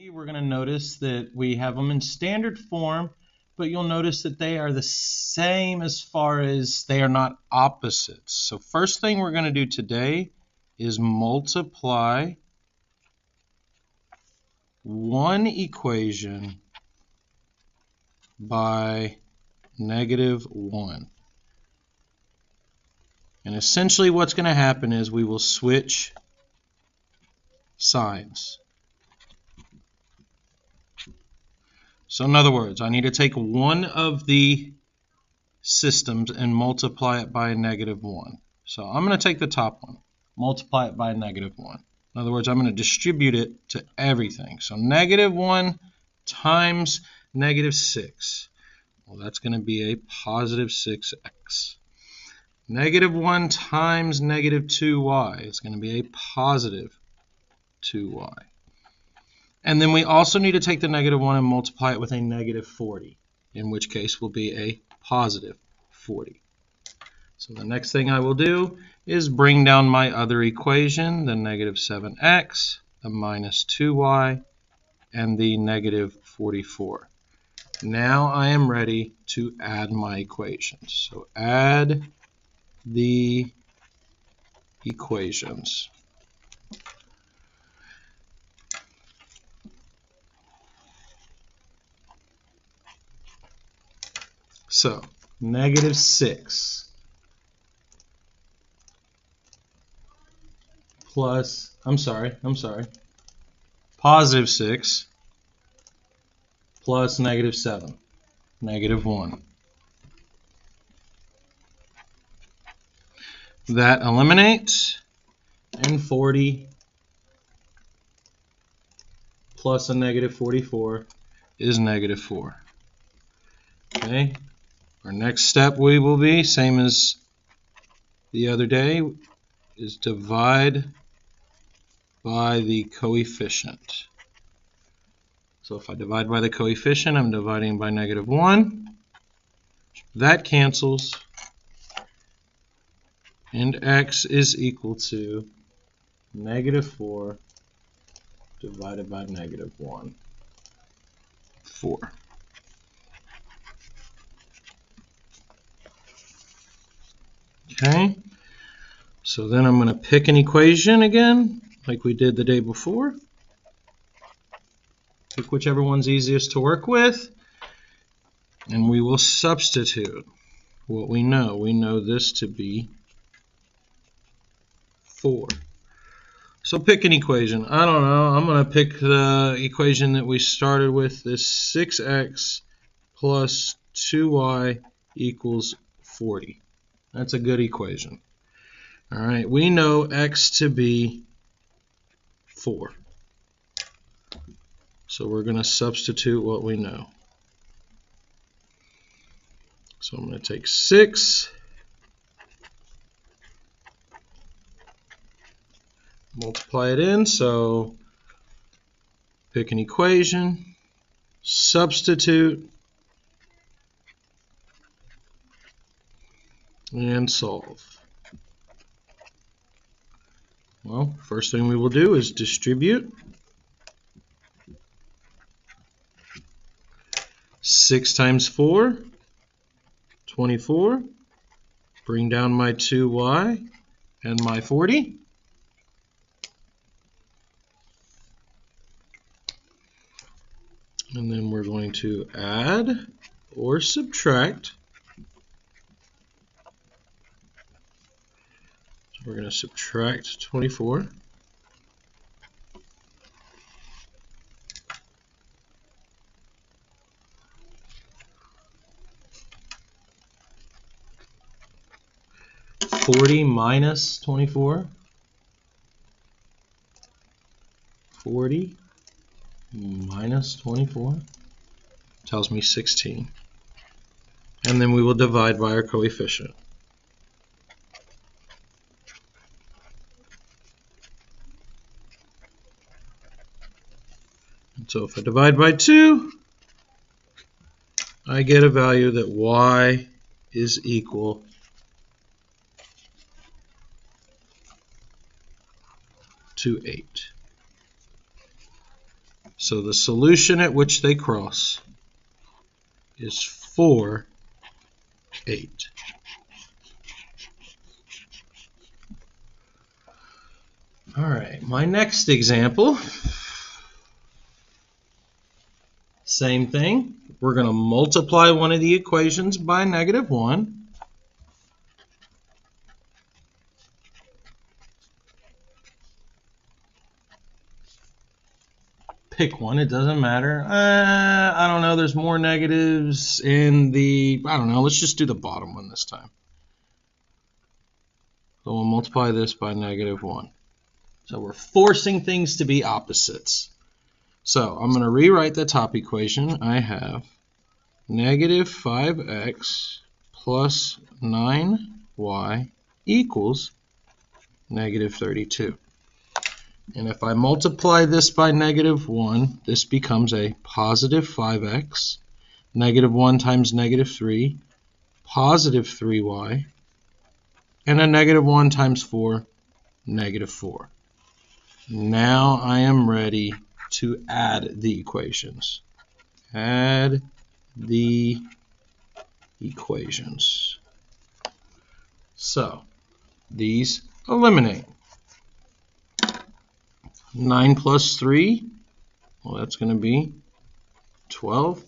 We're going to notice that we have them in standard form, but you'll notice that they are the same as far as they are not opposites. So first thing we're going to do today is multiply one equation by -1. And essentially what's going to happen is we will switch signs. So in other words, I need to take one of the systems and multiply it by -1. So I'm going to take the top one, multiply it by -1. In other words, I'm going to distribute it to everything. So -1 times -6. Well, that's going to be a positive 6x. -1 times -2y is going to be a positive 2y. And then we also need to take the -1 and multiply it with a -40, in which case will be a positive 40. So the next thing I will do is bring down my other equation, the -7x, the -2y, and the -44. Now I am ready to add my equations. So add the equations. So -6 plus, positive 6 plus -7, -1. That eliminates, and 40 plus a -44 is -4. Okay, our next step we will be, same as the other day, is divide by the coefficient. So if I divide by the coefficient, I'm dividing by -1. That cancels, and x is equal to -4 divided by -1, 4. Okay, so then I'm going to pick an equation again, like we did the day before. Pick whichever one's easiest to work with, and we will substitute what we know. We know this to be 4. So pick an equation. I don't know. I'm going to pick the equation that we started with, this 6x plus 2y equals 40. That's a good equation. All right, we know x to be 4. So we're going to substitute what we know. So I'm going to take 6, multiply it in, so pick an equation, substitute, and solve. Well, first thing we will do is distribute. 6 times 4, 24. Bring down my 2y and my 40. And then we're going to add or subtract. So we're going to subtract 24. minus 24. 40 minus 24 tells me 16. And then we will divide by our coefficient. And so if I divide by 2, I get a value that y is equal to 8. So the solution at which they cross is 4, 8. All right, my next example, same thing. We're going to multiply one of the equations by -1. Pick one, it doesn't matter. I don't know, there's more negatives in the, I don't know, let's just do the bottom one this time. So we'll multiply this by -1. So we're forcing things to be opposites. So I'm going to rewrite the top equation. I have -5x plus 9y equals -32. And if I multiply this by -1, this becomes a positive 5x, -1 times -3, positive 3y, and a -1 times 4, -4. Now I am ready to add the equations. Add the equations. So these eliminate. 9 plus 3, well, that's going to be 12.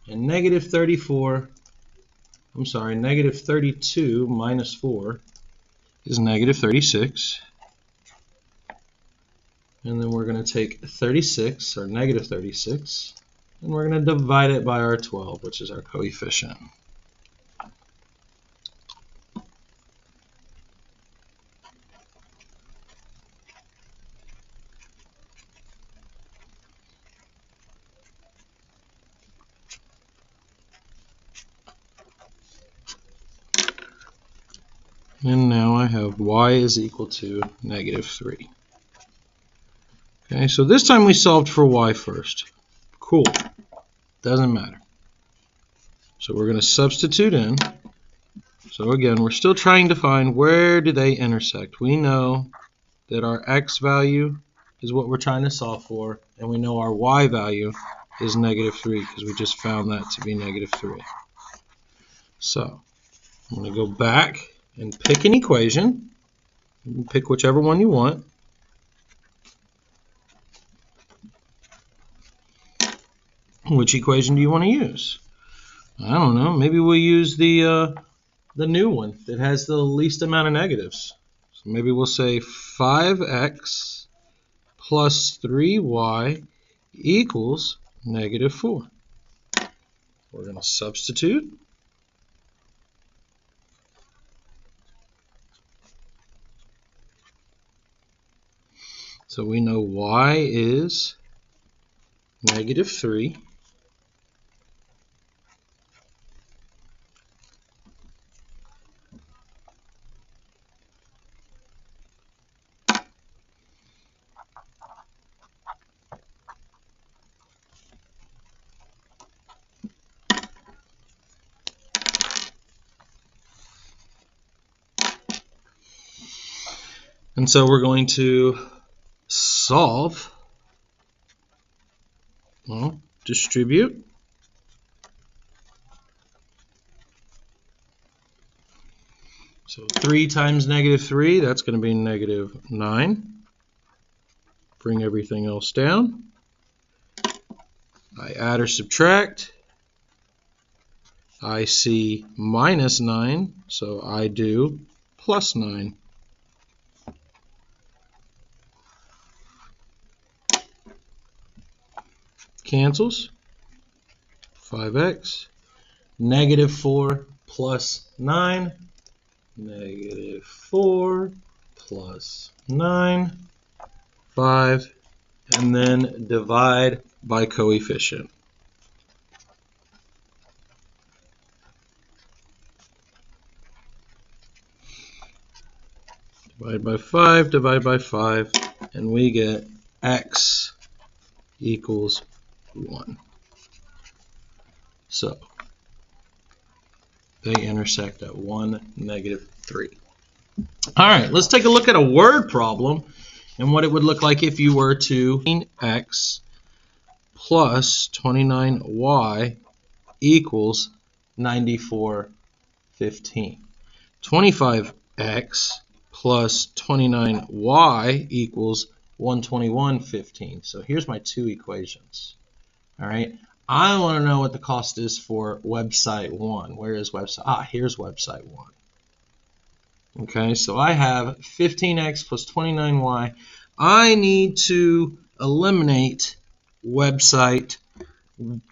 And -32 minus 4 is -36. And then we're going to take 36, or -36, and we're going to divide it by our 12, which is our coefficient. And now I have y is equal to -3. Okay, so this time we solved for y first. Cool. Doesn't matter. So we're going to substitute in. So again, we're still trying to find where do they intersect. We know that our x value is what we're trying to solve for, and we know our y value is -3 because we just found that to be -3. So I'm going to go back and pick an equation. You can pick whichever one you want. Which equation do you want to use? I don't know. Maybe we'll use the new one that has the least amount of negatives. So maybe we'll say 5x plus 3y equals -4. We're going to substitute. So we know y is -3. And so we're going to solve, well, distribute. So 3 times -3, that's going to be -9. Bring everything else down. I add or subtract. I see -9, so I do +9. Cancels. 5x. -4 plus 9. -4 plus 9. 5. And then divide by coefficient. Divide by 5, divide by 5, and we get x equals 1. So they intersect at 1, -3. All right, let's take a look at a word problem and what it would look like if you were to x plus 29y equals 94.15. 25x plus 29y equals 121.15. So here's my two equations. All right. I want to know what the cost is for website 1. Where is website? Here's website 1. Okay, so I have 15x plus 29y. I need to eliminate website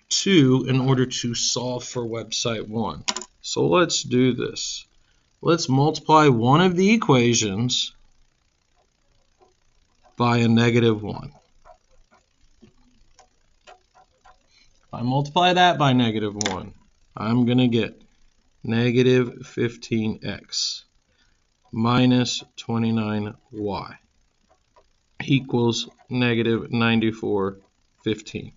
2 in order to solve for website 1. So let's do this. Let's multiply one of the equations by a negative 1. If I multiply that by negative 1, I'm going to get negative 15x minus 29y equals negative 94.15.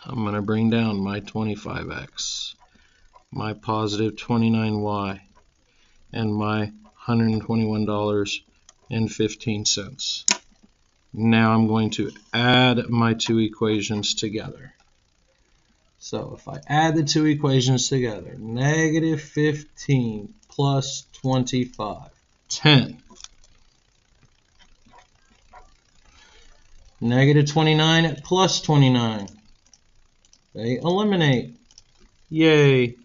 I'm going to bring down my 25x, my positive 29y, and my $121.15. Now I'm going to add my two equations together. So if I add the two equations together, negative 15 plus 25, 10. Negative 29 plus 29. They eliminate. Yay.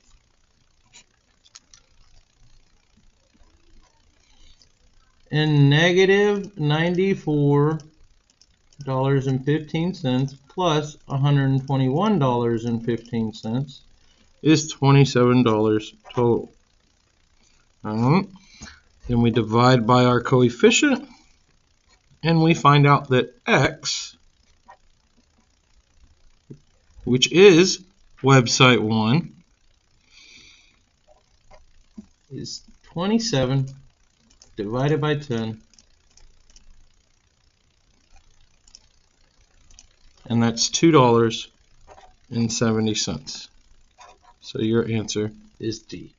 And negative $94.15 plus $121.15 is $27 total. Then we divide by our coefficient, and we find out that x, which is website 1, is 27 divided by 10, and that's $2.70. So your answer is D.